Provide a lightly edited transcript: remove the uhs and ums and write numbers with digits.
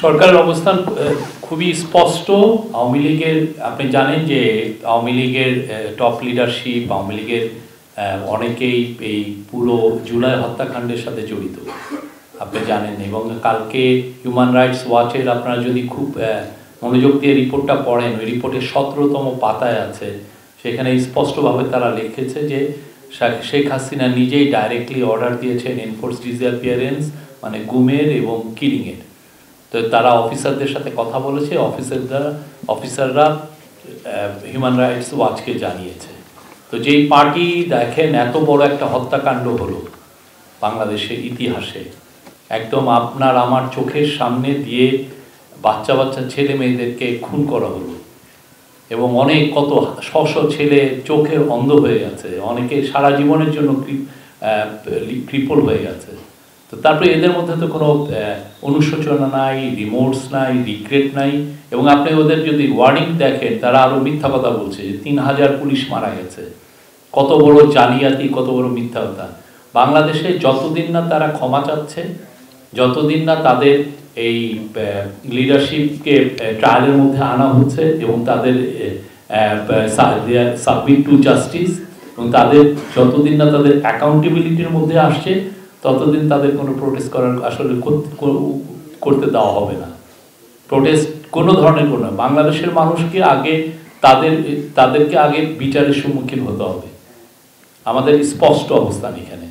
সরকারের অবস্থান খুবই স্পষ্ট। আওয়ামী লীগের, আপনি জানেন যে আওয়ামী লীগের টপ লিডারশিপ, আওয়ামী লীগের অনেকেই এই পুরো জুলাই হত্যাকাণ্ডের সাথে জড়িত, আপনি জানেন। এবং কালকে হিউম্যান রাইটস ওয়াচের আপনারা যদি খুব মনোযোগ দিয়ে রিপোর্টটা পড়েন, ওই রিপোর্টের 17তম পাতায় আছে, সেখানে স্পষ্টভাবে তারা লিখেছে যে শেখ হাসিনা নিজেই ডাইরেক্টলি অর্ডার দিয়েছেন এনফোর্স ডিসঅ্যাপিয়ারেন্স, মানে গুমের এবং কিলিংয়ের। তো তারা অফিসারদের সাথে কথা বলেছে, অফিসাররা হিউম্যান রাইটস ওয়াচকে জানিয়েছে। তো যেই পার্টি দেখেন এত বড় একটা হত্যাকাণ্ড হলো বাংলাদেশের ইতিহাসে, একদম আপনার আমার চোখের সামনে দিয়ে বাচ্চা বাচ্চা ছেলে মেয়েদেরকে খুন করা হলো, এবং অনেক কত শশ ছেলে চোখে অন্ধ হয়ে গেছে, অনেকে সারা জীবনের জন্য ক্রিপল হয়ে গেছে। তো তারপরে এদের মধ্যে তো কোনো অনুশোচনা নাই, রিমোর্স নাই, রিগ্রেট নাই। এবং আপনি ওদের যদি ওয়ার্ডিং দেখেন, তারা আরও মিথ্যা কথা বলছে যে 3000 পুলিশ মারা গেছে। কত বড় জালিয়াতি, কত বড় মিথ্যা কথা। বাংলাদেশে যতদিন না তারা ক্ষমা চাচ্ছে, যতদিন না তাদের এই লিডারশিপকে ট্রায়ালের মধ্যে আনা হচ্ছে এবং তাদের সাবমিট টু জাস্টিস, এবং তাদের যতদিন না তাদের অ্যাকাউন্টেবিলিটির মধ্যে আসছে, ততদিন তাদের কোনো প্রোটেস্ট করার আসলে করতে দেওয়া হবে না। প্রোটেস্ট কোনো ধরনের কোনো, বাংলাদেশের মানুষকে আগে তাদেরকে আগে বিচারের সম্মুখীন হতে হবে। আমাদের স্পষ্ট অবস্থান এখানে।